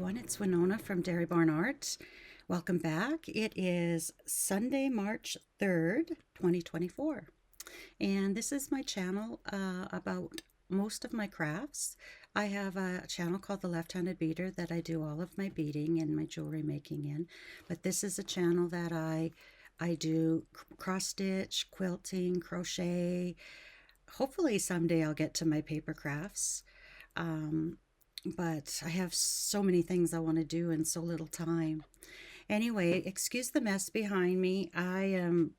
everyone, it's Winona from Dairy Barn Art. Welcome back. It is Sunday, March 3rd, 2024. And this is my channel about most of my crafts. I have a channel called The Left-Handed Beater that I do all of my beading and my jewelry making in. But this is a channel that I do cross stitch, quilting, crochet. Hopefully someday I'll get to my paper crafts. But I have so many things I want to do in so little time. Anyway, excuse the mess behind me. I'm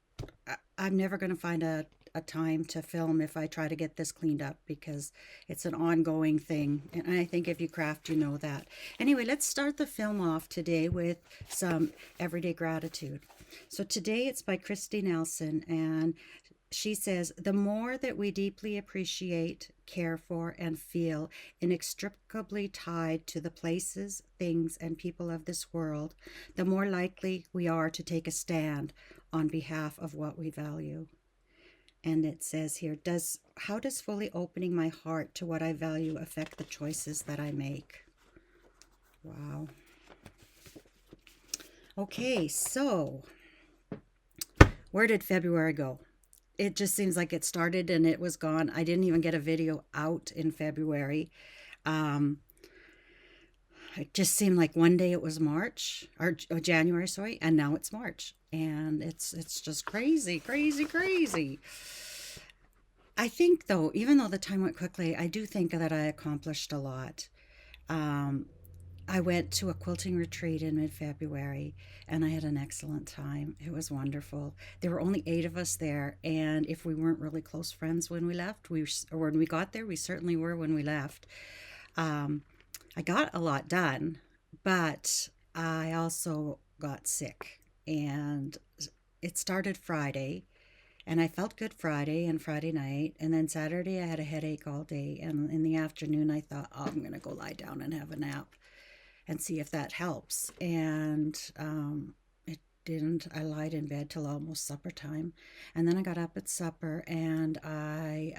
never going to find a time to film if I try to get this cleaned up because it's an ongoing thing. And I think if you craft, you know that. Anyway, let's start the film off today with some everyday gratitude. So today it's by Christy Nelson, and she says, the more that we deeply appreciate, care for, and feel inextricably tied to the places, things, and people of this world, the more likely we are to take a stand on behalf of what we value. And it says here, how does fully opening my heart to what I value affect the choices that I make? Wow. Okay, so where did February go? It just seems like it started and it was gone. I didn't even get a video out in February. It just seemed like one day it was March or January, sorry, and now it's March, and it's just crazy, crazy, crazy. I think though, even though the time went quickly, I do think that I accomplished a lot. I went to a quilting retreat in mid-February and I had an excellent time. It was wonderful. There were only 8 of us there, and if we weren't really close friends when we left, or when we got there, we certainly were when we left. I got a lot done, but I also got sick, and it started Friday, and I felt good Friday and Friday night, and then Saturday I had a headache all day, and in the afternoon I thought, oh, I'm gonna go lie down and have a nap and see if that helps. And it didn't. I lied in bed till almost supper time, and then I got up at supper, and I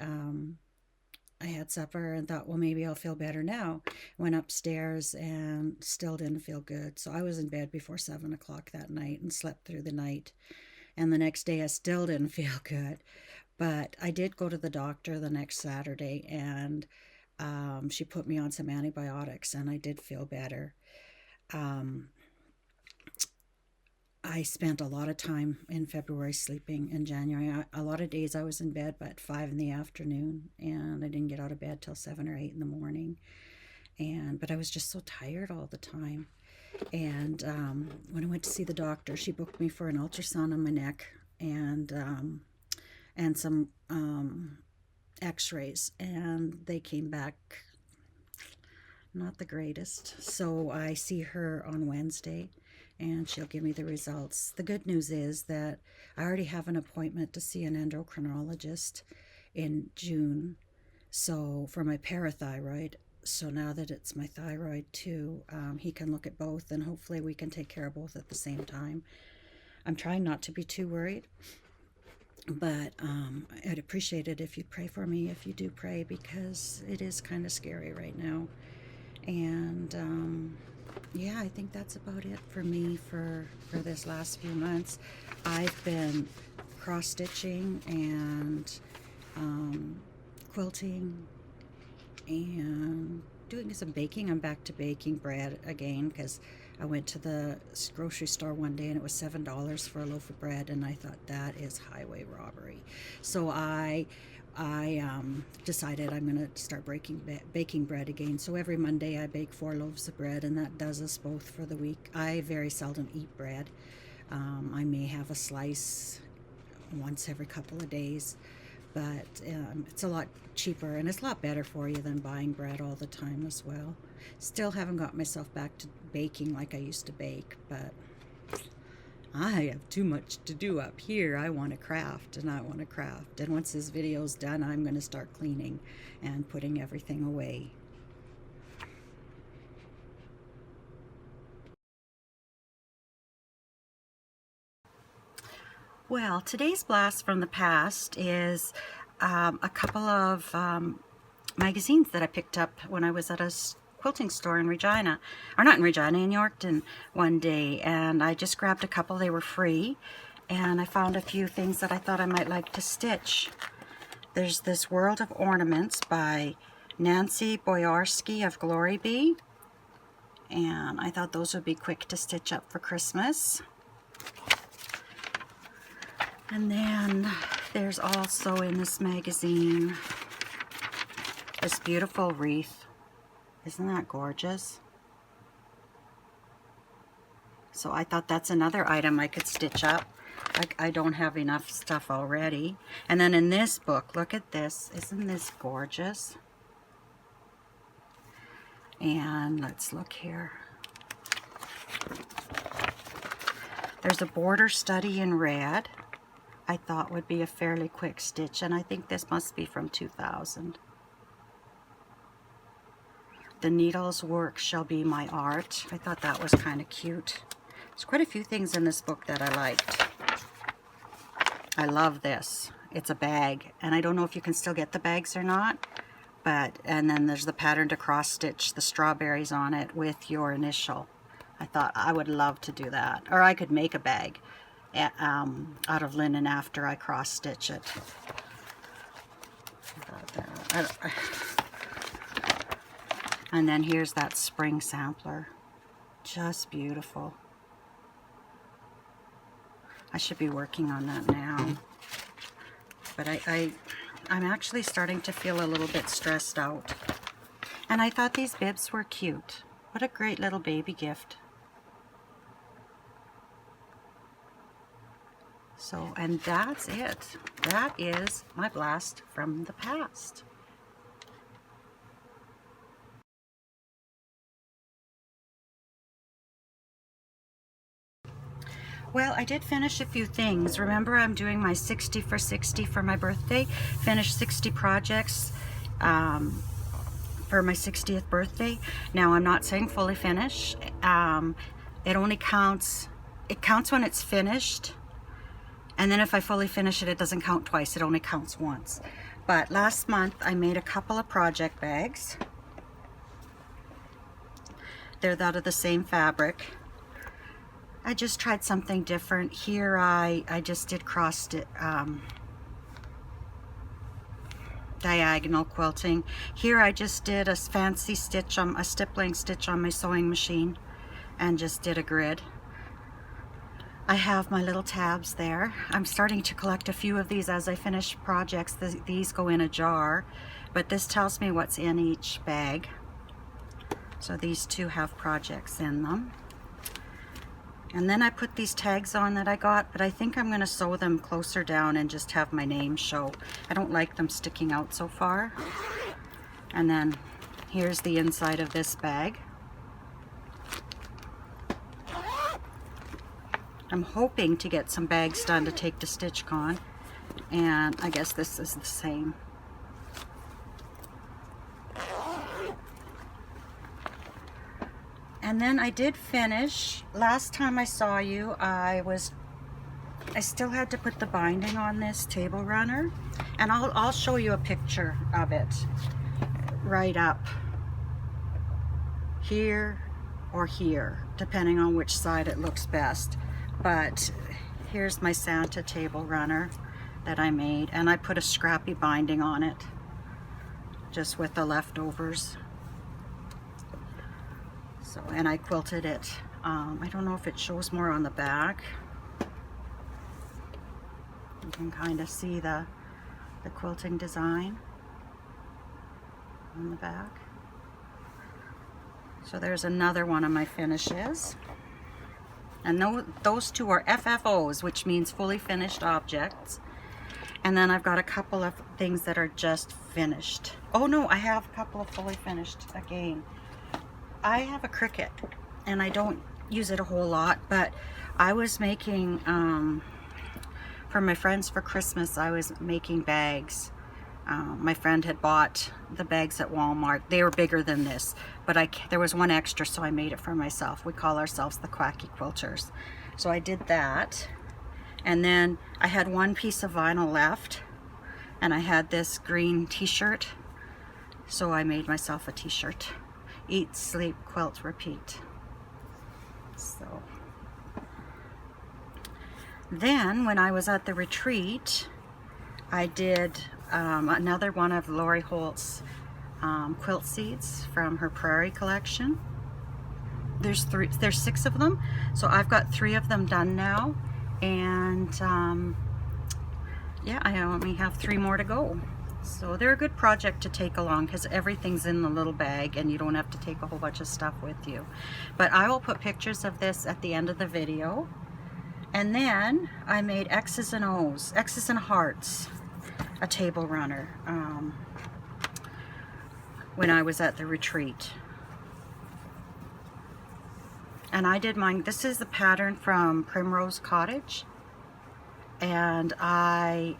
had supper and thought, well, maybe I'll feel better now. Went upstairs and still didn't feel good, so I was in bed before 7 o'clock that night and slept through the night. And the next day I still didn't feel good, but I did go to the doctor the next Saturday, and she put me on some antibiotics, and I did feel better. I spent a lot of time in February sleeping. In January, a lot of days I was in bed by 5 in the afternoon, and I didn't get out of bed till 7 or 8 in the morning. But I was just so tired all the time. And when I went to see the doctor, she booked me for an ultrasound on my neck and some x-rays, and they came back not the greatest. So I see her on Wednesday, and she'll give me the results. The good news is that I already have an appointment to see an endocrinologist in June, so for my parathyroid. So now that it's my thyroid too, he can look at both, and hopefully we can take care of both at the same time. I'm trying not to be too worried, but I'd appreciate it if you pray for me, if you do pray, because it is kind of scary right now. And yeah, I think that's about it for me for this last few months. I've been cross-stitching and quilting and doing some baking. I'm back to baking bread again because I went to the grocery store one day and it was $7 for a loaf of bread, and I thought that is highway robbery. So I decided I'm going to start baking bread again. So every Monday I bake 4 loaves of bread, and that does us both for the week. I very seldom eat bread. I may have a slice once every couple of days, but it's a lot cheaper and it's a lot better for you than buying bread all the time as well. Still haven't got myself back to baking like I used to bake, but I have too much to do up here. I want to craft, and I want to craft. And once this video's done, I'm going to start cleaning and putting everything away. Well, today's blast from the past is a couple of magazines that I picked up when I was at a quilting store in Regina, or not in Regina, in Yorkton one day, and I just grabbed a couple. They were free, and I found a few things that I thought I might like to stitch. There's this World of Ornaments by Nancy Boyarsky of Glory Bee, and I thought those would be quick to stitch up for Christmas. And then there's also in this magazine this beautiful wreath. Isn't that gorgeous? So I thought that's another item I could stitch up. I don't have enough stuff already. And then in this book, look at this. Isn't this gorgeous? And let's look here. There's a border study in red. I thought would be a fairly quick stitch, and I think this must be from 2000. The needle's work shall be my art. I thought that was kind of cute. There's quite a few things in this book that I liked. I love this. It's a bag, and I don't know if you can still get the bags or not, but, and then there's the pattern to cross stitch the strawberries on it with your initial. I thought I would love to do that, or I could make a bag out of linen after I cross stitch it. And then here's that spring sampler. Just beautiful. I should be working on that now. But I'm actually starting to feel a little bit stressed out. And I thought these bibs were cute. What a great little baby gift. So, and that's it. That is my blast from the past. Well, I did finish a few things. Remember, I'm doing my 60 for 60 for my birthday. Finished 60 projects for my 60th birthday. Now, I'm not saying fully finish. It only counts, it counts when it's finished. And then if I fully finish it, it doesn't count twice. It only counts once. But last month, I made a couple of project bags. They're out of the same fabric. I just tried something different. Here I just did diagonal quilting. Here I just did a fancy stitch, a stippling stitch on my sewing machine and just did a grid. I have my little tabs there. I'm starting to collect a few of these as I finish projects. These go in a jar, but this tells me what's in each bag. So these two have projects in them. And then I put these tags on that I got, but I think I'm going to sew them closer down and just have my name show. I don't like them sticking out so far. And then here's the inside of this bag. I'm hoping to get some bags done to take to StitchCon, and I guess this is the same. And then I did finish. Last time I saw you, I still had to put the binding on this table runner, and I'll show you a picture of it right up here or here, depending on which side it looks best. But here's my Santa table runner that I made, and I put a scrappy binding on it just with the leftovers. So, and I quilted it. I don't know if it shows more on the back. You can kind of see the quilting design on the back. So there's another one of my finishes. And those two are FFOs, which means fully finished objects. And then I've got a couple of things that are just finished. Oh no, I have a couple of fully finished again. I have a Cricut, and I don't use it a whole lot, but I was making, for my friends for Christmas, I was making bags. My friend had bought the bags at Walmart. They were bigger than this, but there was one extra, so I made it for myself. We call ourselves the Quacky Quilters. So I did that, and then I had one piece of vinyl left, and I had this green t-shirt, so I made myself a t-shirt. Eat, sleep, quilt, repeat. So then when I was at the retreat, I did another one of Lori Holt's quilt seeds from her Prairie collection. There's 6 of them, so I've got 3 of them done now, and yeah, I only have 3 more to go. So they're a good project to take along because everything's in the little bag and you don't have to take a whole bunch of stuff with you. But I will put pictures of this at the end of the video. And then I made X's and O's, X's and hearts, a table runner when I was at the retreat. And I did mine. This is the pattern from Primrose Cottage. And I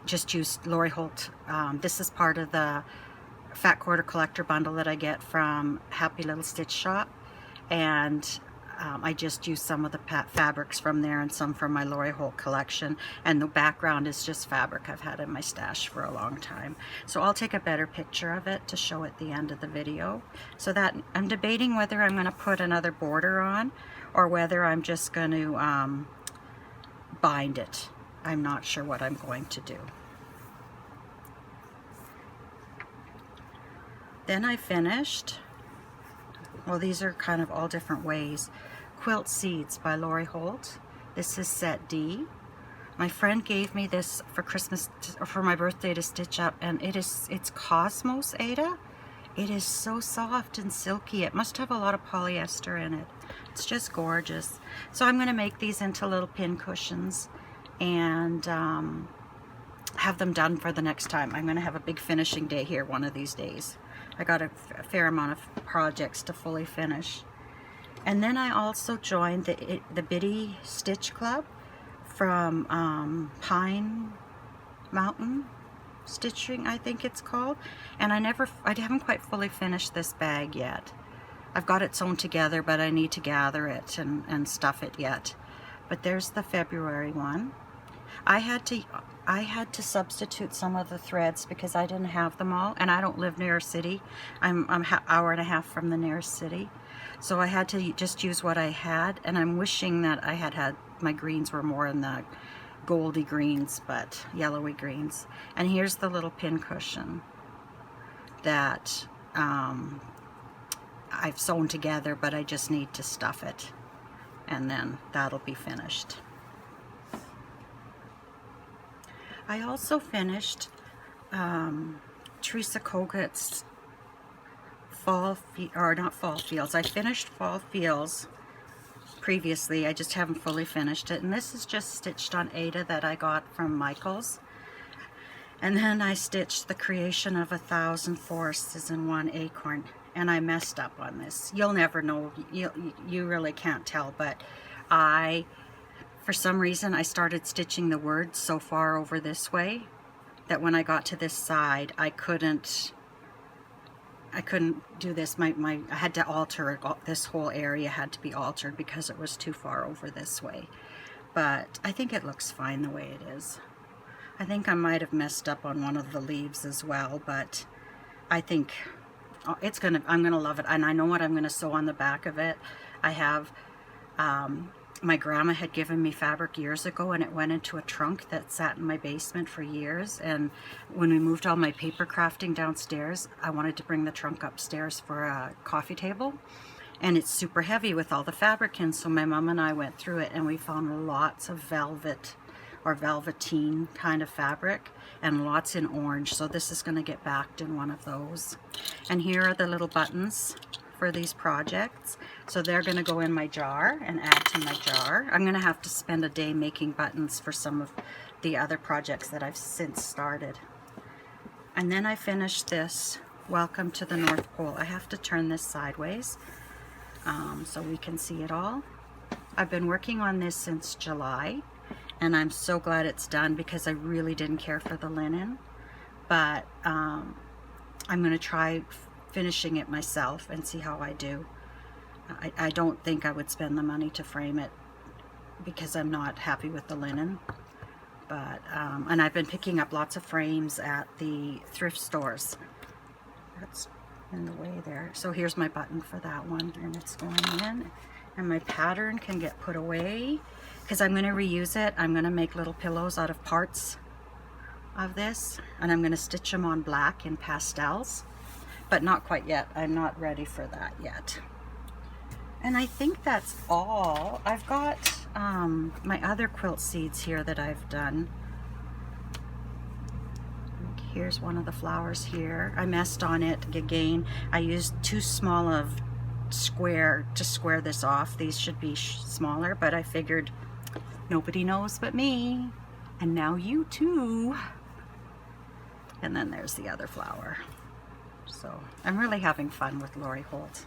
just used Lori Holt. This is part of the Fat Quarter Collector bundle that I get from Happy Little Stitch Shop. And I just used some of the fabrics from there and some from my Lori Holt collection. And the background is just fabric I've had in my stash for a long time. So I'll take a better picture of it to show at the end of the video. So that I'm debating whether I'm going to put another border on or whether I'm just going to bind it. I'm not sure what I'm going to do. Then I finished, well, these are kind of all different ways. Quilt Seeds by Lori Holt. This is set D. My friend gave me this for Christmas, or for my birthday, to stitch up, and it's Cosmos Ada. It is so soft and silky. It must have a lot of polyester in it. It's just gorgeous. So I'm going to make these into little pin cushions and have them done for the next time. I'm going to have a big finishing day here one of these days. I got a fair amount of projects to fully finish. And then I also joined the Biddy Stitch Club from Pine Mountain Stitching, I think it's called. And I haven't quite fully finished this bag yet. I've got it sewn together, but I need to gather it and stuff it yet. But there's the February one. I had to substitute some of the threads because I didn't have them all, and I don't live near a city. I'm an hour and a half from the nearest city. So I had to just use what I had, and I'm wishing that I had my greens were more in the goldy greens, but yellowy greens. And here's the little pin cushion that I've sewn together, but I just need to stuff it, and then that'll be finished. I also finished Teresa Kogut's I finished Fall Fields previously. I just haven't fully finished it. And this is just stitched on Ada that I got from Michaels. And then I stitched The Creation of 1,000 Forests in One Acorn. And I messed up on this. You'll never know. You really can't tell. But for some reason, I started stitching the words so far over this way that when I got to this side, I couldn't do this. I had to alter it. This whole area had to be altered because it was too far over this way. But I think it looks fine the way it is. I think I might have messed up on one of the leaves as well, but I think I'm gonna love it. And I know what I'm gonna sew on the back of it. I have my grandma had given me fabric years ago, and it went into a trunk that sat in my basement for years. And when we moved all my paper crafting downstairs, I wanted to bring the trunk upstairs for a coffee table. And it's super heavy with all the fabric in, so my mom and I went through it, and we found lots of velvet or velveteen kind of fabric, and lots in orange. So this is going to get backed in one of those. And here are the little buttons for these projects. So they're going to go in my jar and add to my jar. I'm going to have to spend a day making buttons for some of the other projects that I've since started. And then I finished this Welcome to the North Pole. I have to turn this sideways so we can see it all. I've been working on this since July, and I'm so glad it's done because I really didn't care for the linen. But I'm going to try finishing it myself and see how I do. I don't think I would spend the money to frame it because I'm not happy with the linen, But, and I've been picking up lots of frames at the thrift stores. That's in the way there. So here's my button for that one, and it's going in. And my pattern can get put away because I'm going to reuse it. I'm going to make little pillows out of parts of this, and I'm going to stitch them on black in pastels, but not quite yet. I'm not ready for that yet. And I think that's all. I've got my other quilt seeds here that I've done. Here's one of the flowers here. I messed on it again. I used too small of square to square this off. These should be smaller, but I figured nobody knows but me, and now you too. And then there's the other flower. So I'm really having fun with Lori Holt.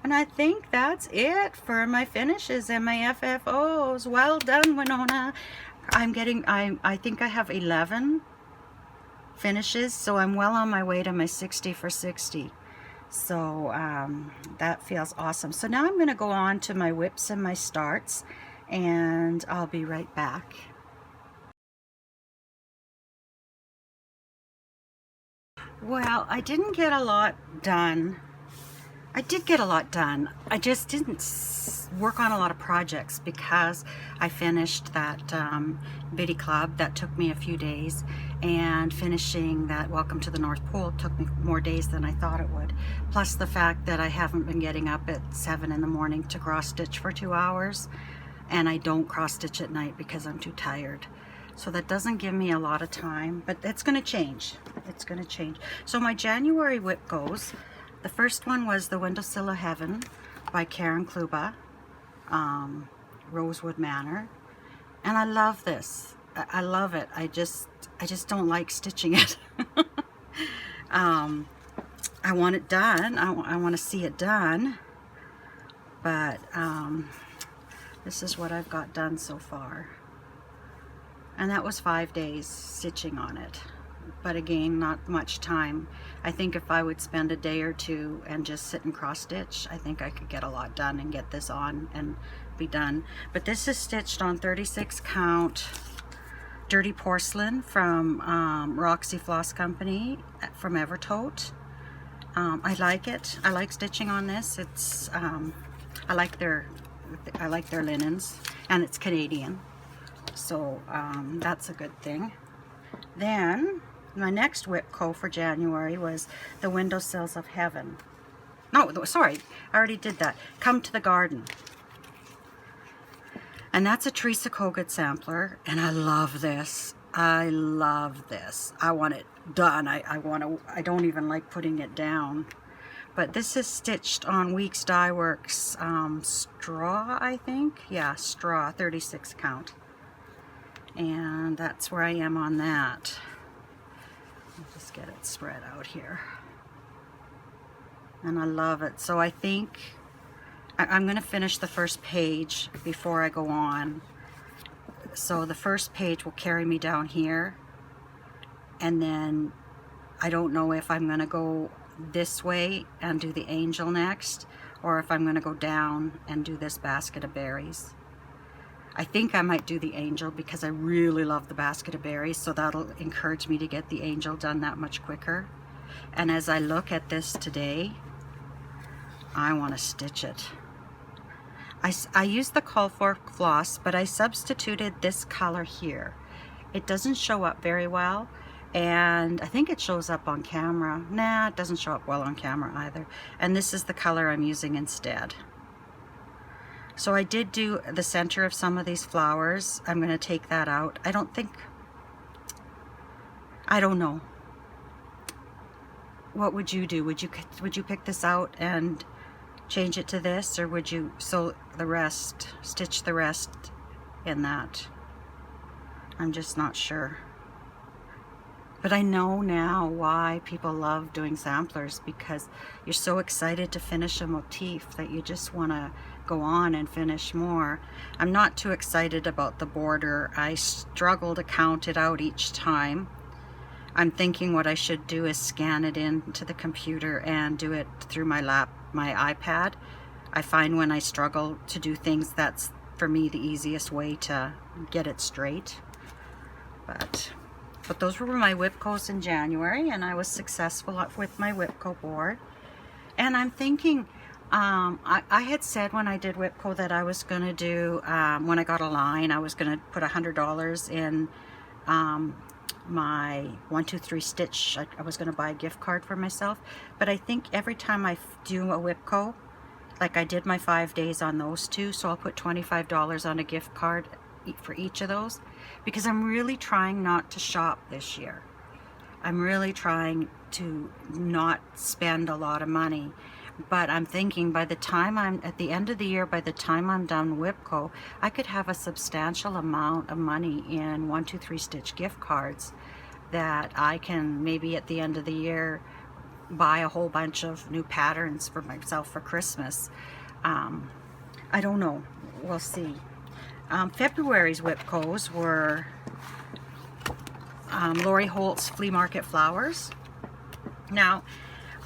And I think that's it for my finishes and my FFOs. Well done, Winona. I think I have 11 finishes, so I'm well on my way to my 60 for 60. So that feels awesome. So now I'm going to go on to my whips and my starts, and I'll be right back. Well, I didn't get a lot done. I did get a lot done. I just didn't work on a lot of projects because I finished that Biddy Club. That took me a few days, and finishing that Welcome to the North Pole took me more days than I thought it would. Plus the fact that I haven't been getting up at 7 in the morning to cross stitch for 2 hours, and I don't cross stitch at night because I'm too tired. So that doesn't give me a lot of time, but it's going to change. It's going to change. So my January whip goes. The first one was The Windowsill of Heaven by Karen Kluba, Rosewood Manor. And I love this. I love it. I just don't like stitching it. I want it done. I want to see it done. But this is what I've got done so far. And that was 5 days stitching on it. But again, not much time. I think if I would spend a day or two and just sit and cross stitch, I think I could get a lot done and get this on and be done. But this is stitched on 36 count dirty porcelain from Roxy Floss Company from Evertote. I like it. I like stitching on this. It's I like their linens, and it's Canadian, so that's a good thing. Then my next whip co for January was The Windowsills of Heaven. No, sorry, I already did that. Come to the Garden. And that's a Teresa Kogut sampler, and I love this. I love this. I want it done. I don't even like putting it down. But this is stitched on Weeks Dye Works straw, I think. Yeah, straw, 36 count. And that's where I am on that. I'll just get it spread out here. And I love it. So I think I'm going to finish the first page before I go on. So the first page will carry me down here. And then I don't know if I'm going to go this way and do the angel next, or if I'm going to go down and do this basket of berries. I think I might do the angel because I really love the basket of berries, so that'll encourage me to get the angel done that much quicker. And as I look at this today, I want to stitch it. I used the call for floss, but I substituted this color here. It doesn't show up very well, and I think it shows up on camera. Nah, it doesn't show up well on camera either. And this is the color I'm using instead. So I did do the center of some of these flowers. I'm going to take that out. I don't know. What would you do? Would you pick this out and change it to this, or would you sew the rest, stitch the rest in that? I'm just not sure. But I know now why people love doing samplers, because you're so excited to finish a motif that you just want to go on and finish more. I'm not too excited about the border. I struggle to count it out each time. I'm thinking what I should do is scan it into the computer and do it through my iPad. I find when I struggle to do things, that's for me the easiest way to get it straight. But those were my Whipcos in January, and I was successful with my Whipco board. And I'm thinking, I had said when I did Whipco that I was going to do, when I got a line, I was going to put $100 in my 1, 2, 3 stitch. I was going to buy a gift card for myself. But I think every time I do a Whipco, like I did my 5 days on those two, so I'll put $25 on a gift card for each of those, because I'm really trying not to shop this year. I'm really trying to not spend a lot of money. But I'm thinking by the time I'm at the end of the year, by the time I'm done Whipco, I could have a substantial amount of money in 1, 2, 3 stitch gift cards that I can maybe at the end of the year buy a whole bunch of new patterns for myself for Christmas. I don't know. We'll see. February's Whipcos were Lori Holt's Flea Market Flowers. Now,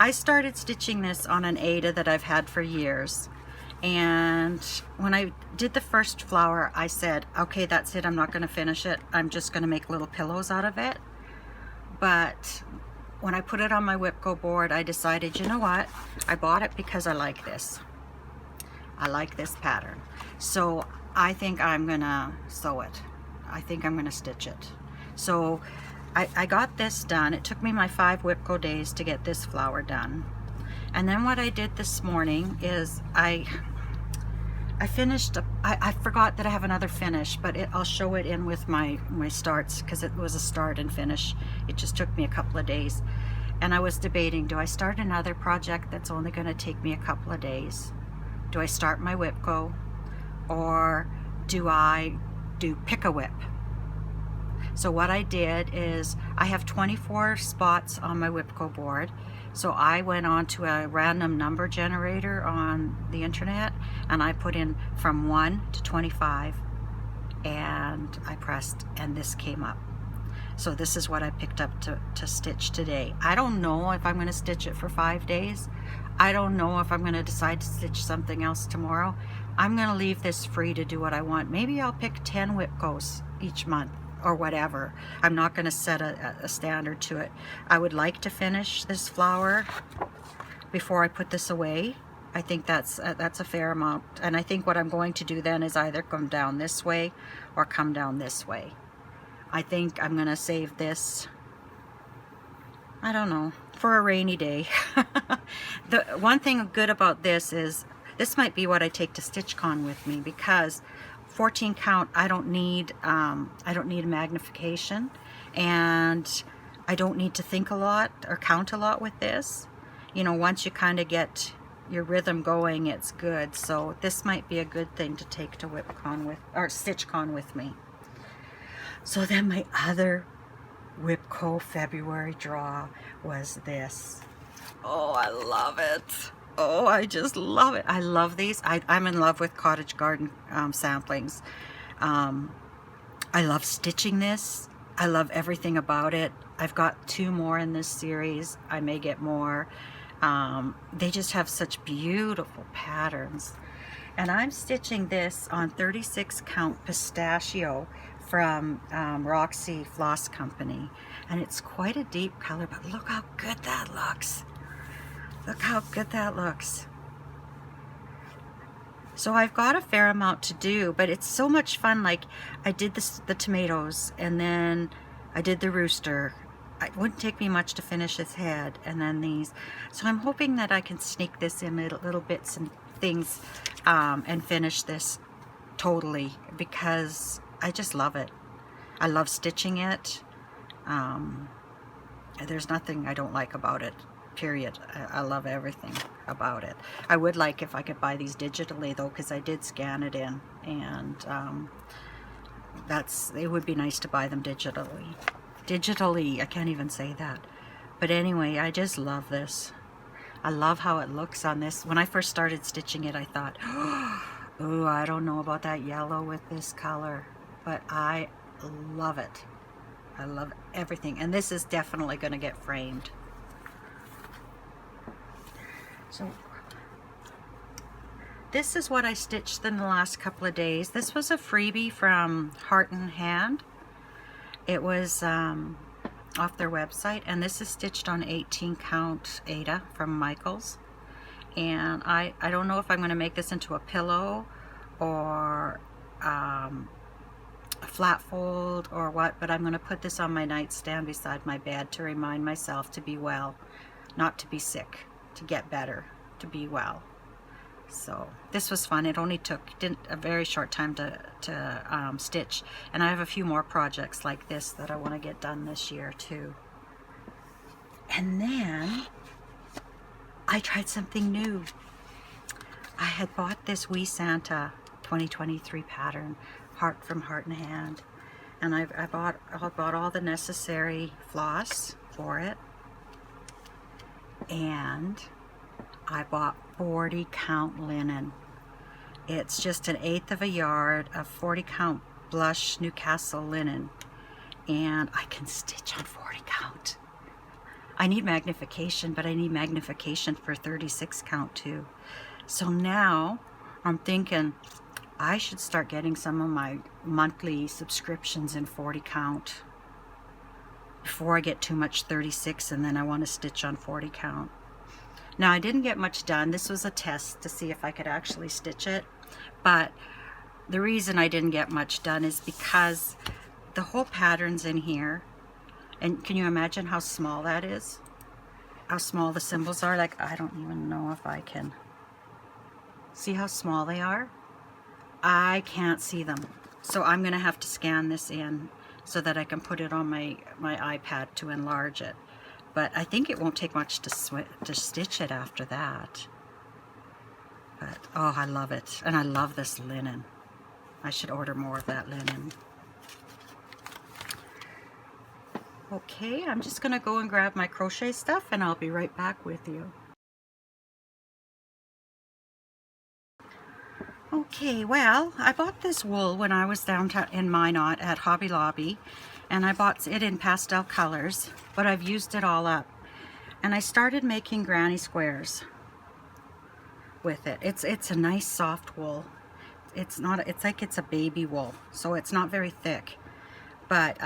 I started stitching this on an Aida that I've had for years, and when I did the first flower, I said, okay, that's it, I'm not going to finish it, I'm just going to make little pillows out of it. But when I put it on my Whipco board, I decided, you know what, I bought it because I like this. I like this pattern. So I think I'm gonna sew it. I think I'm gonna stitch it. So I got this done. It took me my 5 Whipco days to get this flower done. And then what I did this morning is I finished, I forgot that I have another finish, but I'll show it in with my starts, because it was a start and finish. It just took me a couple of days. And I was debating, do I start another project that's only going to take me a couple of days? Do I start my Whipco, or do I do Pick-a-Whip? So what I did is, I have 24 spots on my Whipco board. So I went on to a random number generator on the internet, and I put in from 1 to 25, and I pressed, and this came up. So this is what I picked up to stitch today. I don't know if I'm going to stitch it for 5 days. I don't know if I'm going to decide to stitch something else tomorrow. I'm going to leave this free to do what I want. Maybe I'll pick 10 Whipcos each month, or whatever. I'm not going to set a standard to it. I would like to finish this flower before I put this away. I think that's a fair amount. And I think what I'm going to do then is either come down this way or come down this way. I think I'm going to save this, I don't know, for a rainy day. The one thing good about this is, this might be what I take to StitchCon with me, because 14 count, I don't need magnification, and I don't need to think a lot or count a lot with this. You know, once you kind of get your rhythm going, it's good. So this might be a good thing to take to WhipCon with, or StitchCon with me. So then my other Whipco February draw was this. Oh, I love it. Oh, I just love it. I love these. I'm in love with cottage garden samplings. I love stitching this. I love everything about it. I've got 2 more in this series. I may get more. They just have such beautiful patterns. And I'm stitching this on 36 count pistachio from Roxy Floss Company. And it's quite a deep color, but look how good that looks. Look how good that looks. So I've got a fair amount to do, but it's so much fun. Like, I did the tomatoes, and then I did the rooster. It wouldn't take me much to finish his head, and then these. So I'm hoping that I can sneak this in little bits and things and finish this totally, because I just love it. I love stitching it. There's nothing I don't like about it. Period. I love everything about it. I would like if I could buy these digitally though, because I did scan it in, and it would be nice to buy them digitally. I can't even say that. But anyway, I just love this. I love how it looks on this. When I first started stitching it, I thought, oh, I don't know about that yellow with this color, but I love it. I love everything, and this is definitely going to get framed. this is what I stitched in the last couple of days. This was a freebie from Heart and Hand. It was off their website, and this is stitched on 18 count Aida from Michaels. And I don't know if I'm going to make this into a pillow or a flat fold or what, but I'm going to put this on my nightstand beside my bed to remind myself to be well, not to be sick, to get better, to be well. So this was fun. It only took a very short time to stitch, and I have a few more projects like this that I want to get done this year too. And then I tried something new. I had bought this Wee Santa 2023 pattern, from Heart and Hand, and I bought all the necessary floss for it, and I bought 40 count linen. It's just 1/8 of a yard of 40 count blush Newcastle linen, and I can stitch on 40 count. I need magnification, but I need magnification for 36 count too. So now I'm thinking I should start getting some of my monthly subscriptions in 40 count before I get too much 36, and then I want to stitch on 40 count. Now, I didn't get much done. This was a test to see if I could actually stitch it, but the reason I didn't get much done is because the whole pattern's in here, and can you imagine how small that is? How small the symbols are? Like, I don't even know if I can see how small they are. I can't see them, so I'm gonna have to scan this in so that I can put it on my iPad to enlarge it. But I think it won't take much to stitch it after that. But oh, I love it, and I love this linen. I should order more of that linen. Okay, I'm just gonna go and grab my crochet stuff, and I'll be right back with you. Okay, well, I bought this wool when I was downtown in Minot at Hobby Lobby, and I bought it in pastel colors, but I've used it all up. And I started making granny squares with it. It's a nice soft wool. It's like it's a baby wool, so it's not very thick. But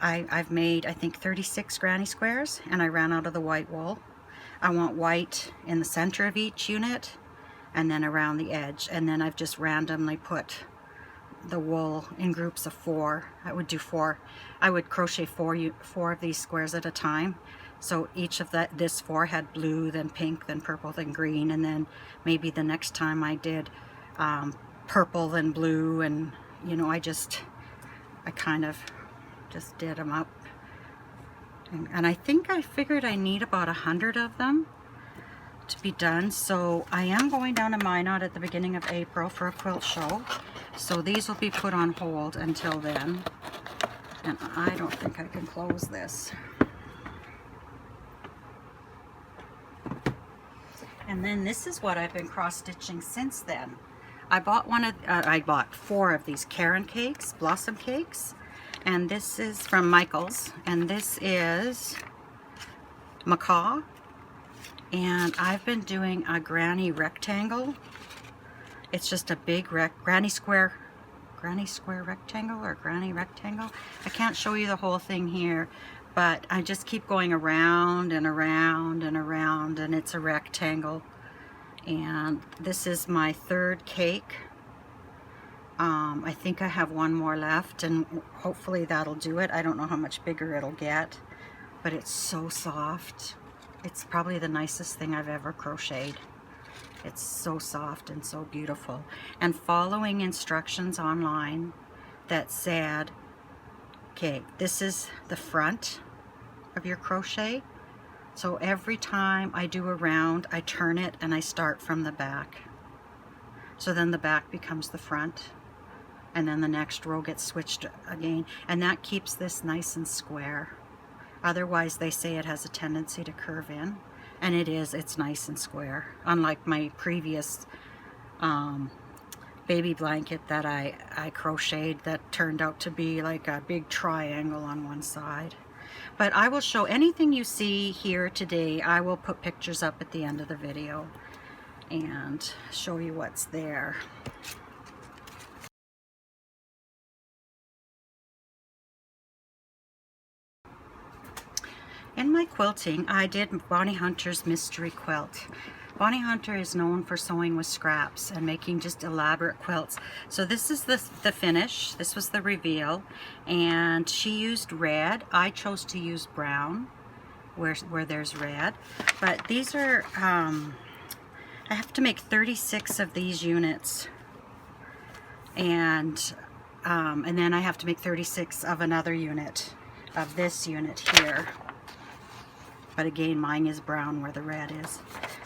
I've made, I think, 36 granny squares, and I ran out of the white wool. I want white in the center of each unit, and then around the edge, and then I've just randomly put the wool in groups of 4. I would do 4. I would crochet 4 of these squares at a time. So each of this 4 had blue, then pink, then purple, then green, and then maybe the next time I did purple, then blue, and you know, I kind of just did them up. And I think I figured I need about 100 of them to be done. So I am going down to Minot at the beginning of April for a quilt show, so these will be put on hold until then. And I don't think I can close this. And then this is what I've been cross stitching since then. I bought 4 of these Karen cakes, blossom cakes, and this is from Michaels, and this is macaw. And I've been doing a granny rectangle. It's just a big granny square rectangle, or granny rectangle. I can't show you the whole thing here, but I just keep going around and around and around, and it's a rectangle. And this is my 3rd cake. I think I have 1 more left, and hopefully that'll do it. I don't know how much bigger it'll get, but it's so soft. It's probably the nicest thing I've ever crocheted. It's so soft and so beautiful. And following instructions online that said, okay, this is the front of your crochet. So every time I do a round, I turn it and I start from the back. So then the back becomes the front, and then the next row gets switched again. And that keeps this nice and square. Otherwise, they say it has a tendency to curve in, and it's nice and square. Unlike my previous baby blanket that I crocheted that turned out to be like a big triangle on one side. But I will show anything you see here today. I will put pictures up at the end of the video. and show you what's there. In my quilting, I did Bonnie Hunter's mystery quilt. Bonnie Hunter is known for sewing with scraps and making just elaborate quilts. So this is the finish. This was the reveal, and she used red. I chose to use brown where there's red. But these are, I have to make 36 of these units, and then I have to make 36 of another unit, of this unit here. But again, mine is brown where the red is.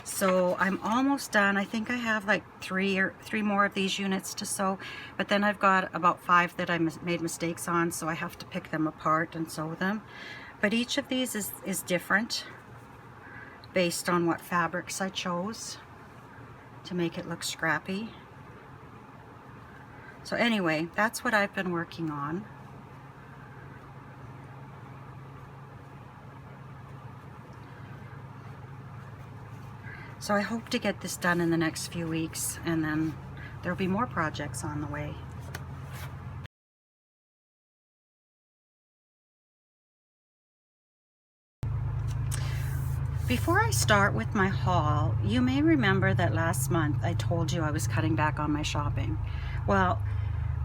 So I'm almost done. I think I have like three more of these units to sew, but then I've got about 5 that I made mistakes on, so I have to pick them apart and sew them. But each of these is different based on what fabrics I chose to make it look scrappy. So anyway, that's what I've been working on. So I hope to get this done in the next few weeks, and then there'll be more projects on the way. Before I start with my haul, you may remember that last month I told you I was cutting back on my shopping. Well,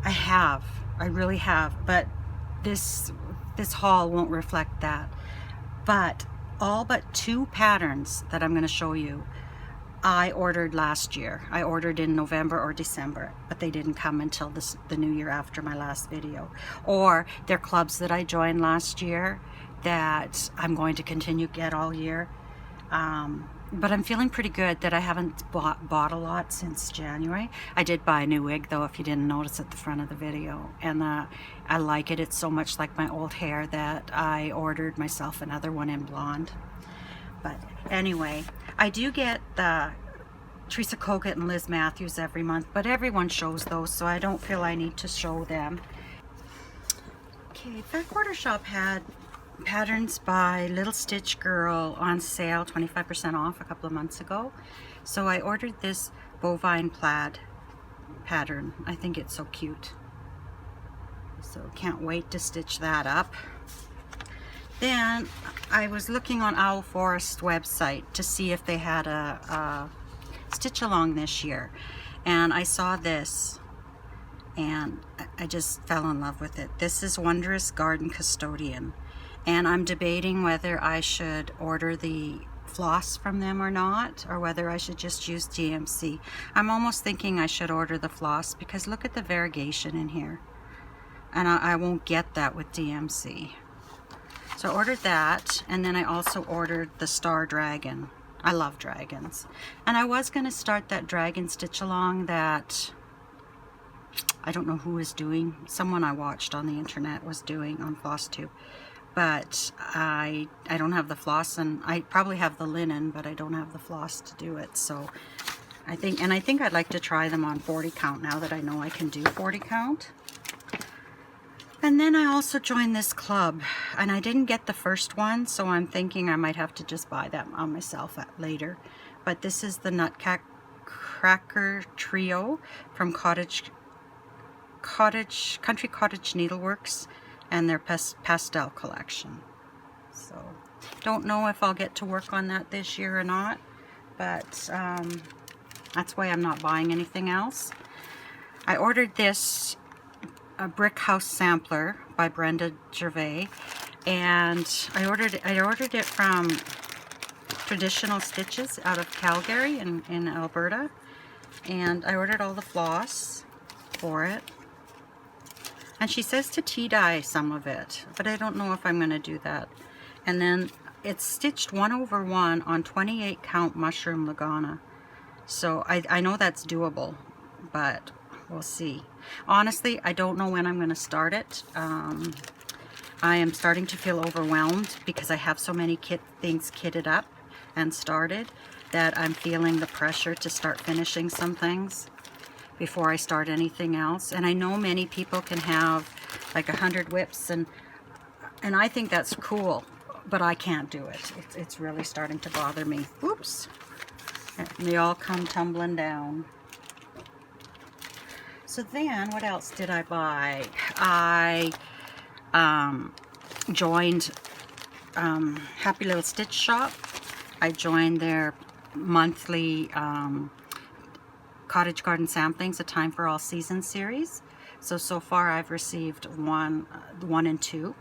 I really have, but this haul won't reflect that. But all but 2 patterns that I'm going to show you I ordered last year. I ordered in November or December, but they didn't come until the new year after my last video. Or they're clubs that I joined last year that I'm going to continue to get all year. But I'm feeling pretty good that I haven't bought a lot since January. I did buy a new wig though, if you didn't notice at the front of the video, and I like it. It's so much like my old hair that I ordered myself another one in blonde. But anyway, I do get the Teresa Kogut and Liz Matthews every month, but everyone shows those, so I don't feel I need to show them. Okay, Fat Quarter Shop had patterns by Little Stitch Girl on sale, 25% off a couple of months ago. So I ordered this bovine plaid pattern. I think it's so cute. So can't wait to stitch that up. Then I was looking on Owl Forest website to see if they had a stitch along this year, and I saw this and I just fell in love with it. This is Wondrous Garden Custodian, and I'm debating whether I should order the floss from them or not, or whether I should just use DMC. I'm almost thinking I should order the floss because look at the variegation in here, and I won't get that with DMC. So I ordered that, and then I also ordered the Star Dragon. I love dragons. And I was going to start that dragon stitch along that I don't know who is doing. Someone I watched on the internet was doing on Flosstube. But I don't have the floss, and I probably have the linen, but I don't have the floss to do it. So I think I'd like to try them on 40 count now that I know I can do 40 count. And then I also joined this club, and I didn't get the first one, so I'm thinking I might have to just buy that on myself later. But this is the Nutcracker Trio from Country Cottage Needleworks and their pastel collection. So don't know if I'll get to work on that this year or not, but that's why I'm not buying anything else. I ordered this a Brick House Sampler by Brenda Gervais, and I ordered it from Traditional Stitches out of Calgary in Alberta, and I ordered all the floss for it, and she says to tea dye some of it, but I don't know if I'm going to do that. And then it's stitched 1/1 on 28 count mushroom Lagana, so I know that's doable, but we'll see. Honestly, I don't know when I'm going to start it. I am starting to feel overwhelmed because I have so many things kitted up and started that I'm feeling the pressure to start finishing some things before I start anything else. And I know many people can have like 100 whips, and I think that's cool, but I can't do it. It's really starting to bother me. Oops. And they all come tumbling down. So then, what else did I buy? I joined Happy Little Stitch Shop. I joined their monthly Cottage Garden Samplings, A Time for All Seasons series. So far I've received one and two.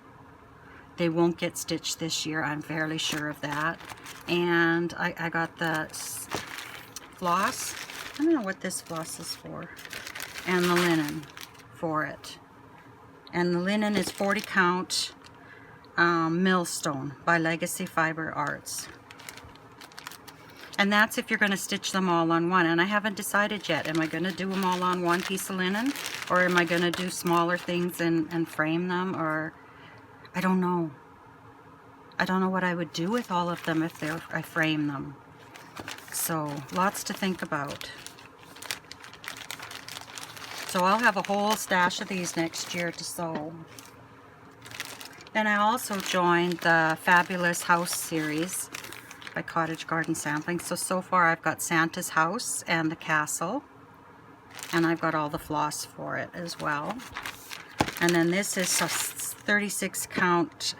They won't get stitched this year, I'm fairly sure of that. And I got the floss. I don't know what this floss is for. And the linen for it. And the linen is 40 count millstone by Legacy Fiber Arts. And that's if you're going to stitch them all on one. And I haven't decided yet. Am I going to do them all on one piece of linen? Or am I going to do smaller things and frame them? Or I don't know. I don't know what I would do with all of them if I frame them. So lots to think about. So I'll have a whole stash of these next year to sew. Then I also joined the Fabulous House series by Cottage Garden Sampling. So far I've got Santa's house and the castle, and I've got all the floss for it as well. And then this is a 36 count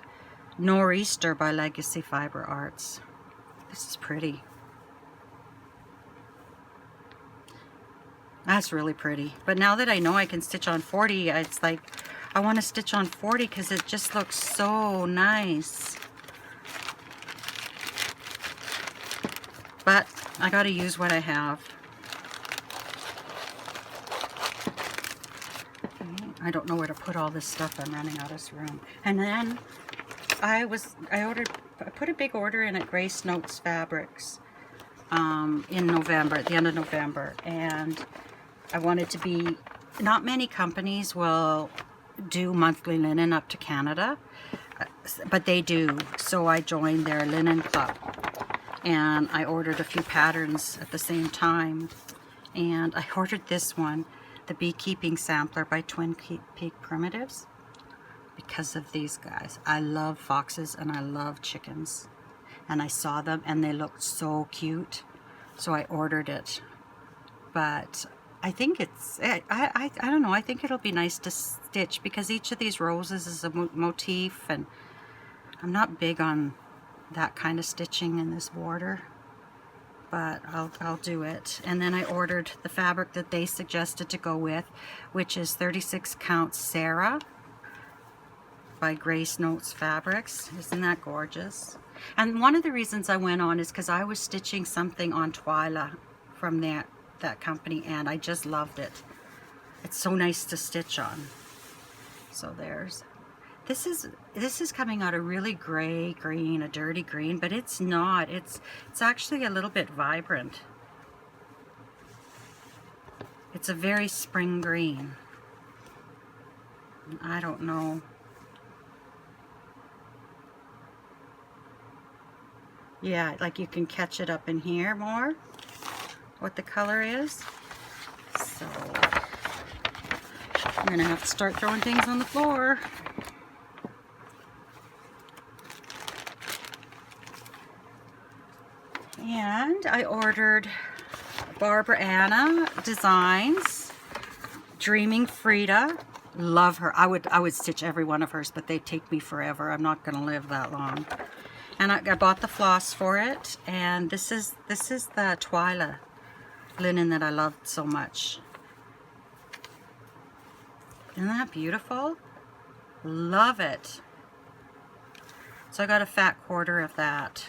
Nor'easter by Legacy Fiber Arts. This is pretty. That's really pretty. But now that I know I can stitch on 40, it's like I want to stitch on 40 because it just looks so nice. But I got to use what I have. I don't know where to put all this stuff. I'm running out of this room. And then I put a big order in at Grace Notes Fabrics in November, at the end of November. And I wanted to be, not many companies will do monthly linen up to Canada, but they do. So I joined their linen club. And I ordered a few patterns at the same time. And I ordered this one, the Beekeeping Sampler by Twin Peak Primitives, because of these guys. I love foxes and I love chickens. And I saw them and they looked so cute. So I ordered it. But I think it's, I don't know, I think it'll be nice to stitch because each of these roses is a motif, and I'm not big on that kind of stitching in this border, but I'll do it. And then I ordered the fabric that they suggested to go with, which is 36 count Sarah by Grace Notes Fabrics. Isn't that gorgeous? And one of the reasons I went on is because I was stitching something on Twyla from that company, and I just loved it. It's so nice to stitch on. So there's, this is coming out a really gray green, a dirty green, but it's not. It's actually a little bit vibrant. It's a very spring green. I don't know. Yeah, like you can catch it up in here more, what the color is. So I'm gonna have to start throwing things on the floor. And I ordered Barbara Anna Designs, Dreaming Frida. Love her. I would stitch every one of hers, but they take me forever. I'm not gonna live that long. And I bought the floss for it, and this is the Twyla linen that I loved so much. Isn't that beautiful? Love it. So I got a fat quarter of that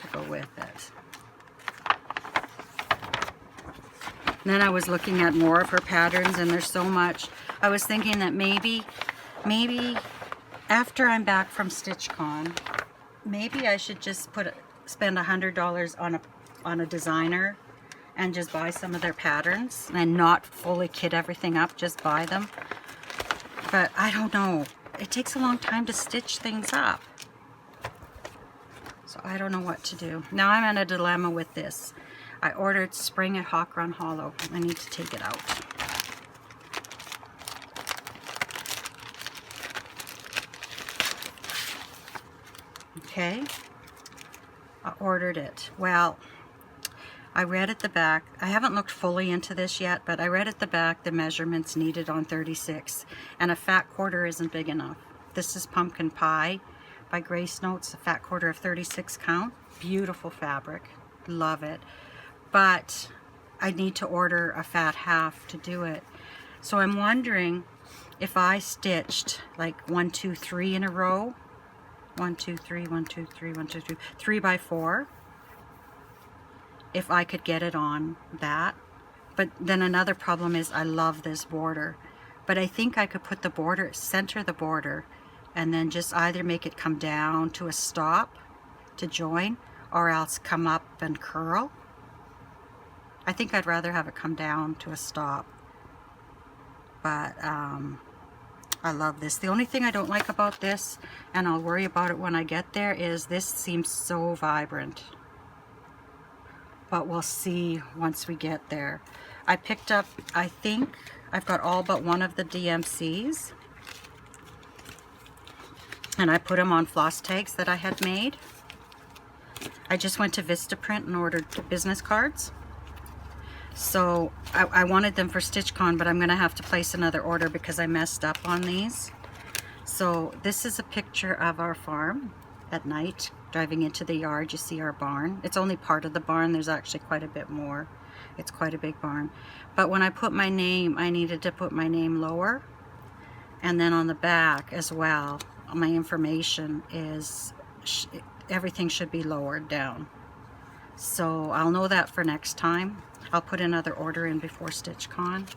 to go with it. And then I was looking at more of her patterns, and there's so much. I was thinking that maybe after I'm back from StitchCon, maybe I should just spend $100 on a designer and just buy some of their patterns and not fully kit everything up, just buy them. But I don't know. It takes a long time to stitch things up. So I don't know what to do. Now I'm in a dilemma with this. I ordered Spring at Hawk Run Hollow. I need to take it out. Okay. I ordered it. Well, I read at the back, I haven't looked fully into this yet, but I read at the back the measurements needed on 36, and a fat quarter isn't big enough. This is Pumpkin Pie by Grace Notes, a fat quarter of 36 count. Beautiful fabric, love it. But I need to order a fat half to do it. So I'm wondering if I stitched like 1, 2, 3 in a row, 1, 2, 3, 1, 2, 3, 1, 2, 3, 3 by 4, if I could get it on that. But then another problem is I love this border, but I think I could put the border, center the border, and then just either make it come down to a stop to join, or else come up and curl. I think I'd rather have it come down to a stop, but I love this. The only thing I don't like about this, and I'll worry about it when I get there, is this seems so vibrant. But we'll see once we get there. I picked up, I think I've got all but one of the DMCs, and I put them on floss tags that I had made. I just went to Vistaprint and ordered business cards. So I wanted them for StitchCon, but I'm going to have to place another order because I messed up on these. So this is a picture of our farm at night. Driving into the yard, you see our barn. It's only part of the barn. There's actually quite a bit more. It's quite a big barn. But when I put my name, I needed to put my name lower. And then on the back as well, my information is, everything should be lowered down. So I'll know that for next time. I'll put another order in before StitchCon.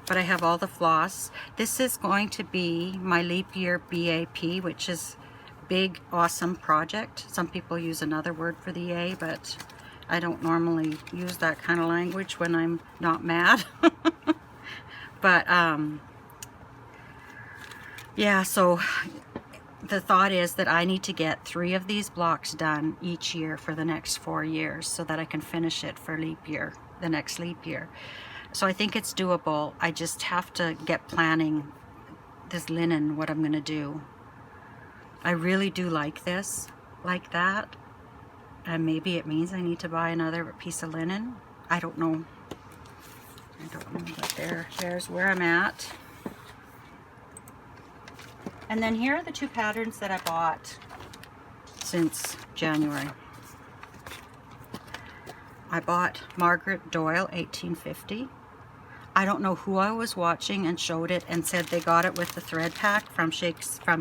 But I have all the floss. This is going to be my leap year BAP, which is big, awesome project. Some people use another word for the A, but I don't normally use that kind of language when I'm not mad. But yeah, so the thought is that I need to get 3 of these blocks done each year for the next 4 years so that I can finish it for leap year, the next leap year. So I think it's doable. I just have to get planning this linen, what I'm going to do. I really do like this, like that, and maybe it means I need to buy another piece of linen. I don't know. I don't know, but there's where I'm at. And then here are the 2 patterns that I bought since January. I bought Margaret Doyle 1850. I don't know who I was watching and showed it and said they got it with the thread pack from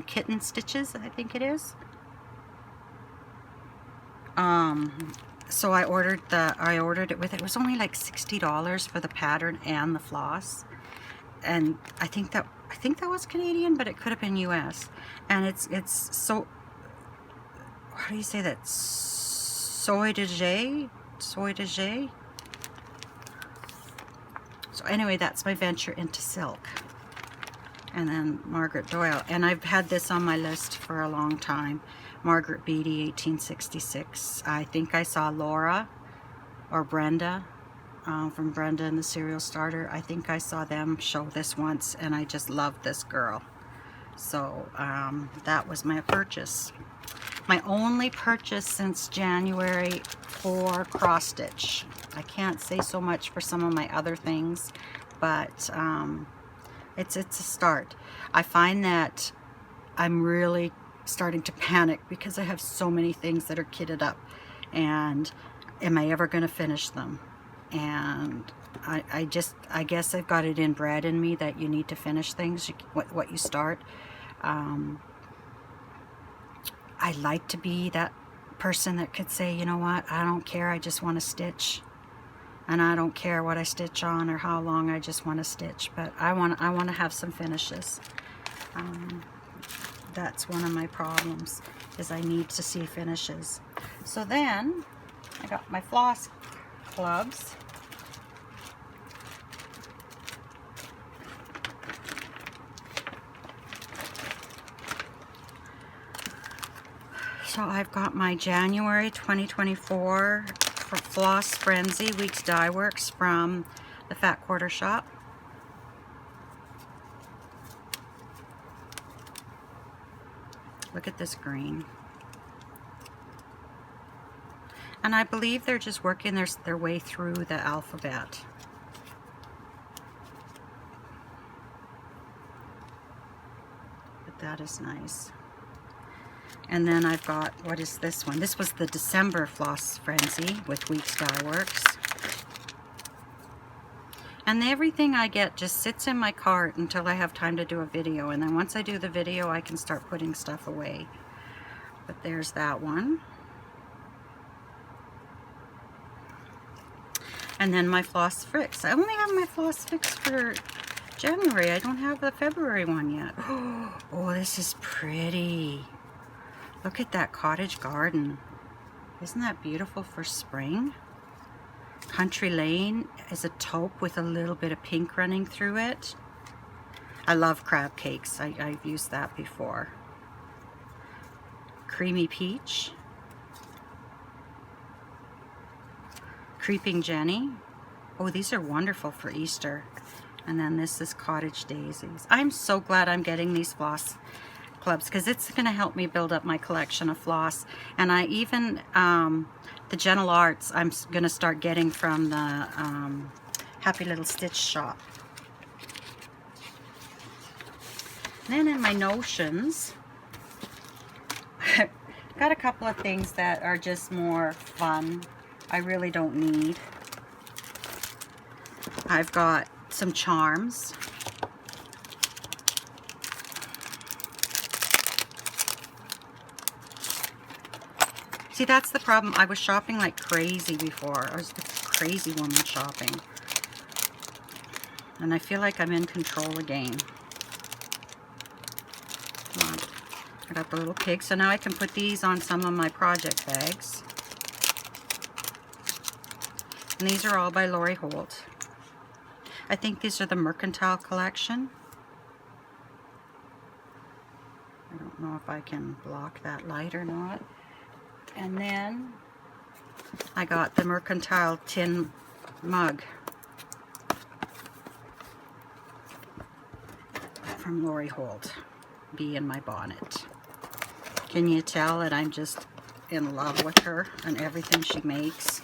Kitten Stitches, I think it is. So I ordered it with, it was only like $60 for the pattern and the floss. And I think that was Canadian, but it could have been US. And it's so, how do you say that? Soy de Jay? Soy de Jay? So anyway, that's my venture into silk. And then Margaret Doyle. And I've had this on my list for a long time. Margaret Beatty, 1866. I think I saw Laura or Brenda from Brenda and the Serial Starter. I think I saw them show this once, and I just loved this girl. So that was my purchase. My only purchase since January for cross stitch. I can't say so much for some of my other things, but it's a start. I find that I'm really starting to panic because I have so many things that are kitted up, and am I ever going to finish them? And I guess I've got it inbred in me that you need to finish things, what you start. I like to be that person that could say, you know what, I don't care, I just want to stitch. And I don't care what I stitch on or how long, I just want to stitch. But I want to have some finishes. That's one of my problems, is I need to see finishes. So then I got my floss clubs. So I've got my January 2024 for Floss Frenzy Weeks Dye Works from the Fat Quarter Shop. Look at this green. And I believe they're just working their way through the alphabet. But that is nice. And then I've got, what is this one? This was the December Floss Frenzy with Weeks Dye Works. And everything I get just sits in my cart until I have time to do a video. And then once I do the video, I can start putting stuff away. But there's that one. And then my Floss Fix. I only have my Floss Fix for January. I don't have the February one yet. Oh, this is pretty. Look at that cottage garden. Isn't that beautiful for spring? Country Lane is a taupe with a little bit of pink running through it. I love crab cakes. I've used that before. Creamy Peach. Creeping Jenny. Oh, these are wonderful for Easter. And then this is Cottage Daisies. I'm so glad I'm getting these floss clubs because it's going to help me build up my collection of floss. And I even, the Gentle Arts, I'm going to start getting from the Happy Little Stitch shop. Then in my notions, I've got a couple of things that are just more fun. I really don't need. I've got some charms. See, that's the problem. I was shopping like crazy before. I was a crazy woman shopping. And I feel like I'm in control again. Come on. I got the little pig. So now I can put these on some of my project bags. And these are all by Lori Holt. I think these are the Mercantile collection. I don't know if I can block that light or not. And then I got the Mercantile tin mug from Lori Holt. Bee in my bonnet. Can you tell that I'm just in love with her and everything she makes?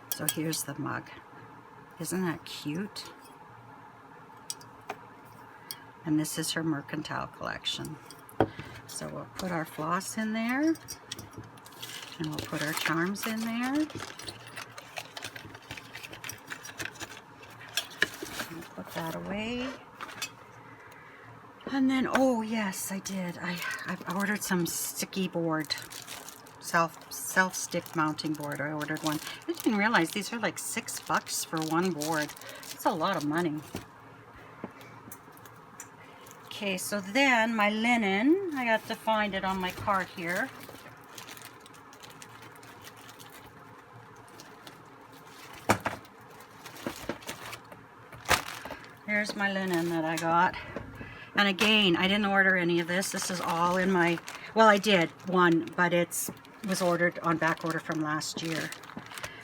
So here's the mug. Isn't that cute? And this is her Mercantile collection. So we'll put our floss in there. And we'll put our charms in there. I'll put that away. And then, oh yes, I did. I've ordered some sticky board. Self-stick mounting board. I ordered one. I didn't realize these are like $6 for one board. It's a lot of money. Okay, so then my linen, I got to find it on my cart here. Here's my linen that I got. And again, I didn't order any of this. This is all in my, well, I did one, but it was ordered on back order from last year.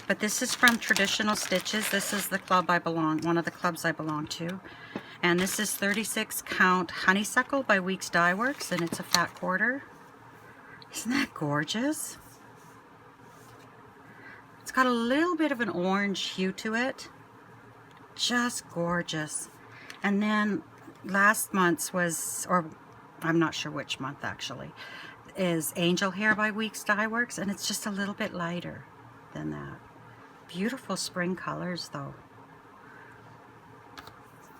But this is from Traditional Stitches. This is the club I belong, one of the clubs I belong to. And this is 36 count Honeysuckle by Weeks Dye Works, and it's a fat quarter. Isn't that gorgeous? It's got a little bit of an orange hue to it. Just gorgeous. And then last month's was, or I'm not sure which month actually, is Angel Hair by Weeks Dye Works, and it's just a little bit lighter than that. Beautiful spring colors though.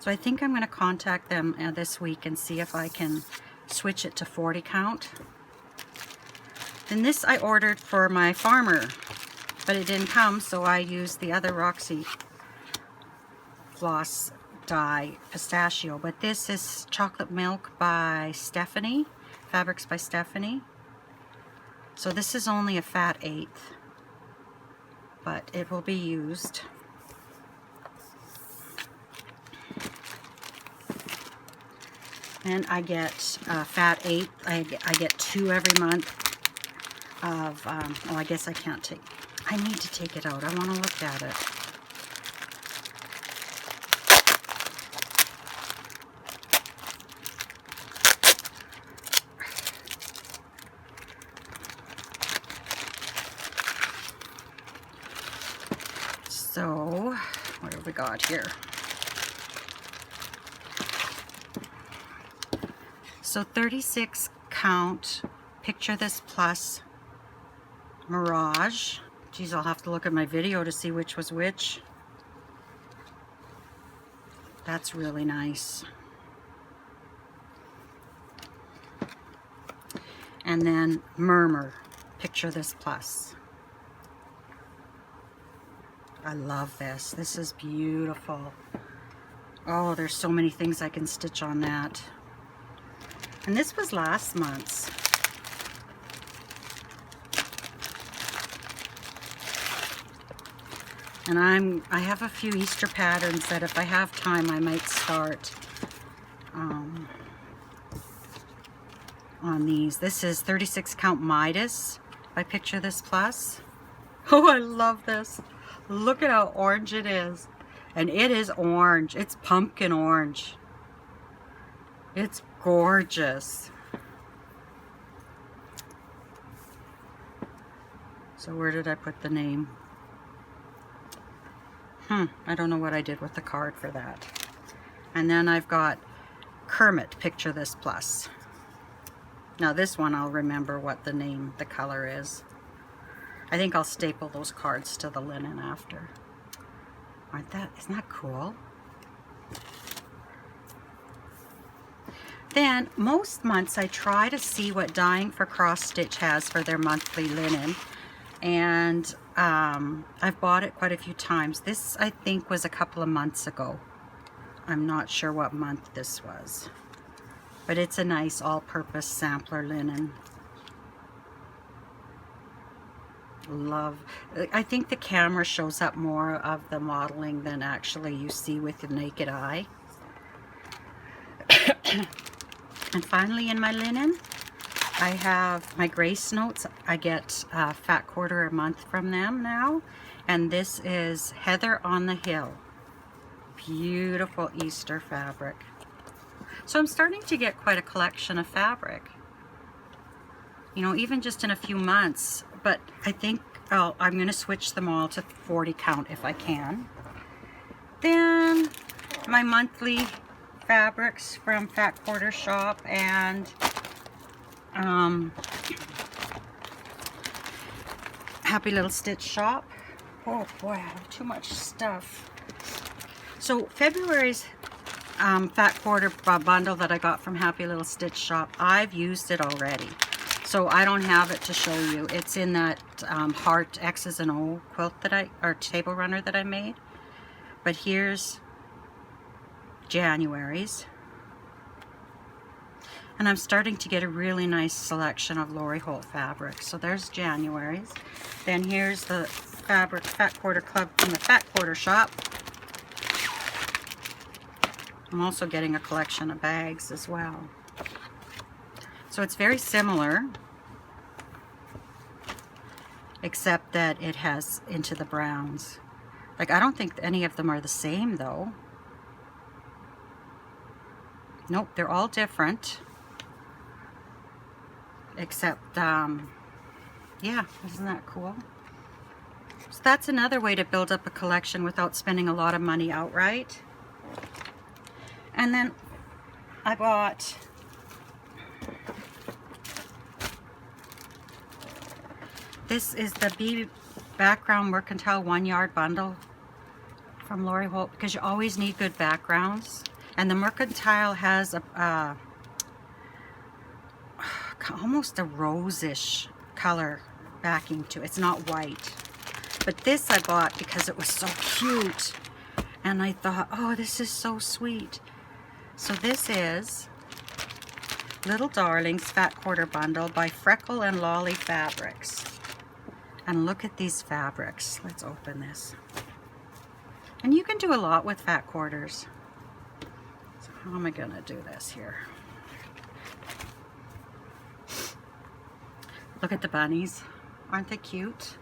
So I think I'm going to contact them this week and see if I can switch it to 40 count. Then this I ordered for my farmer, but it didn't come, so I used the other Roxy floss dye pistachio. But this is Chocolate Milk by Stephanie, Fabrics by Stephanie. So this is only a fat 1/8, but it will be used. And I get fat 1/8. I get 2 every month of, oh, I guess I can't take, I need to take it out. I want to look at it. we got here? So 36 count, Picture This Plus Mirage. Geez, I'll have to look at my video to see which was which. That's really nice. And then Murmur, Picture This Plus. I love this. This is beautiful. Oh, there's so many things I can stitch on that. And this was last month's. And I have a few Easter patterns that if I have time I might start on these. This is 36 count Midas by Picture This Plus. Oh, I love this. Look at how orange it is. And it is orange. It's pumpkin orange. It's gorgeous. So where did I put the name? I don't know what I did with the card for that. And then I've got Kermit, Picture This Plus. Now this one I'll remember what the name, the color is. I think I'll staple those cards to the linen after. Isn't that cool? Then most months I try to see what Dying for Cross Stitch has for their monthly linen. And I've bought it quite a few times. This I think was a couple of months ago. I'm not sure what month this was. But it's a nice all-purpose sampler linen. Love. I think the camera shows up more of the modeling than actually you see with the naked eye. And finally in my linen, I have my Grace Notes. I get a fat quarter a month from them now. And this is Heather on the Hill. Beautiful Easter fabric. So I'm starting to get quite a collection of fabric. You know, even just in a few months. But I think I'm going to switch them all to 40 count if I can. Then my monthly fabrics from Fat Quarter Shop and Happy Little Stitch Shop. Oh boy, I have too much stuff. So February's Fat Quarter bundle that I got from Happy Little Stitch Shop, I've used it already. So I don't have it to show you. It's in that heart X's and O quilt or table runner that I made. But here's January's. And I'm starting to get a really nice selection of Lori Holt fabrics. So there's January's. Then here's the fabric Fat Quarter Club from the Fat Quarter Shop. I'm also getting a collection of bags as well. So it's very similar, except that it has into the browns. Like, I don't think any of them are the same though. Nope, they're all different. Except, yeah, isn't that cool? So that's another way to build up a collection without spending a lot of money outright. And then I bought this is the B Background Mercantile 1 yard bundle from Lori Holt, because you always need good backgrounds. And the Mercantile has a almost a rose-ish color backing to it. It's not white. But this I bought because it was so cute. And I thought, oh, this is so sweet. So this is Little Darlings Fat Quarter Bundle by Freckle and Lolly Fabrics. And look at these fabrics. Let's open this. And you can do a lot with fat quarters. So how am I going to do this here? Look at the bunnies. Aren't they cute?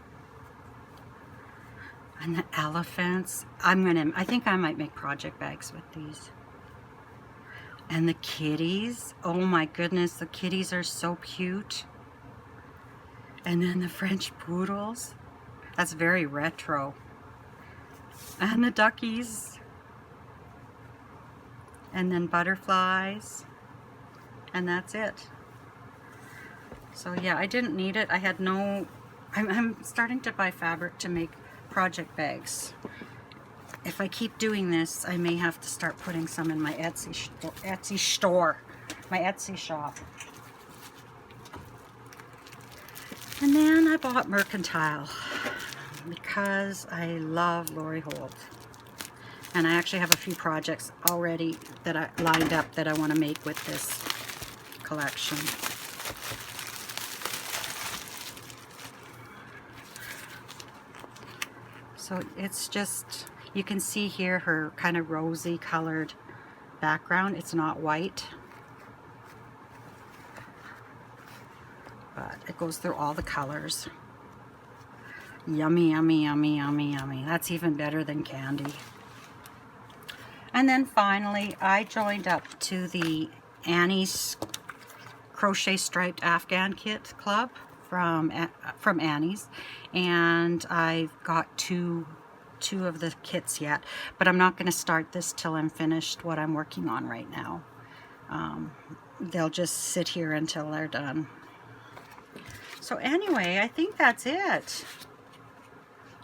And the elephants. I think I might make project bags with these. And the kitties. Oh my goodness, the kitties are so cute. And then the French poodles. That's very retro. and the duckies, and then butterflies, and that's it. So yeah, I didn't need it. I had no... I'm starting to buy fabric to make project bags. If I keep doing this, I may have to start putting some in my Etsy store, my Etsy shop. And then I bought Mercantile because I love Lori Holt. And I actually have a few projects already that I lined up that I want to make with this collection. So it's just, you can see here her kind of rosy colored background. It's not white, but it goes through all the colors. Yummy, yummy, yummy, yummy, yummy. That's even better than candy. And then finally, I joined up to the Annie's Crochet Striped Afghan Kit Club from Annie's, and I've got two of the kits yet, but I'm not going to start this till I'm finished what I'm working on right now. They'll just sit here until they're done. So anyway, I think that's it.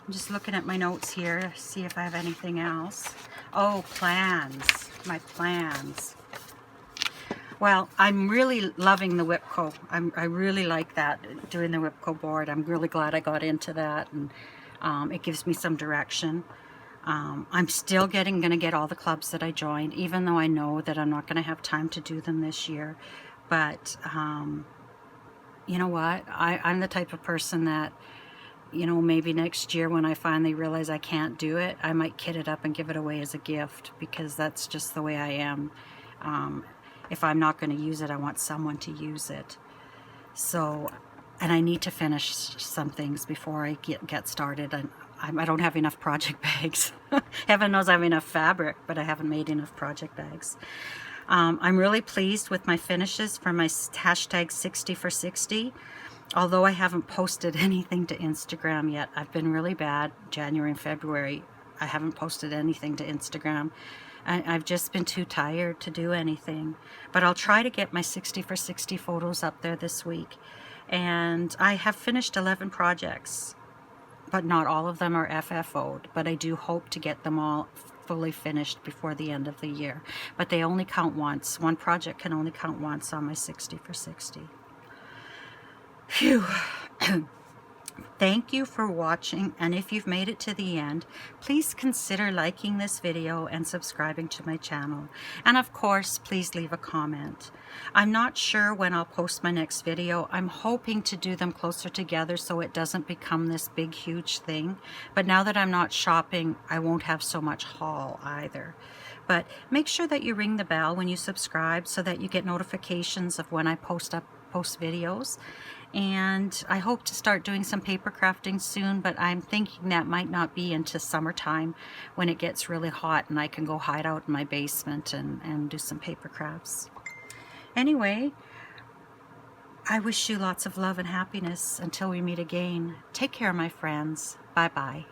I'm just looking at my notes here to see if I have anything else. Oh, plans. My plans. Well, I'm really loving the Whipco. I really like that, doing the Whipco board. I'm really glad I got into that, and it gives me some direction. I'm still going to get all the clubs that I joined, even though I know that I'm not going to have time to do them this year. But you know what? I'm the type of person that, you know, maybe next year when I finally realize I can't do it, I might kit it up and give it away as a gift, because that's just the way I am. If I'm not going to use it, I want someone to use it. So, and I need to finish some things before I get started. And I don't have enough project bags. Heaven knows I have enough fabric, but I haven't made enough project bags. I'm really pleased with my finishes for my hashtag 60 for 60. Although I haven't posted anything to Instagram yet. I've been really bad January and February. I haven't posted anything to Instagram. I've just been too tired to do anything. But I'll try to get my 60 for 60 photos up there this week. And I have finished 11 projects, but not all of them are FFO'd. But I do hope to get them all fully finished before the end of the year. But they only count once. One project can only count once on my 60 for 60. Phew. Thank you for watching, and if you've made it to the end, please consider liking this video and subscribing to my channel. And of course, please leave a comment. I'm not sure when I'll post my next video. I'm hoping to do them closer together so it doesn't become this big, huge thing. But now that I'm not shopping, I won't have so much haul either. But make sure that you ring the bell when you subscribe so that you get notifications of when I post videos. And I hope to start doing some paper crafting soon, but I'm thinking that might not be into summertime when it gets really hot and I can go hide out in my basement and do some paper crafts. Anyway, I wish you lots of love and happiness until we meet again. Take care, my friends. Bye-bye.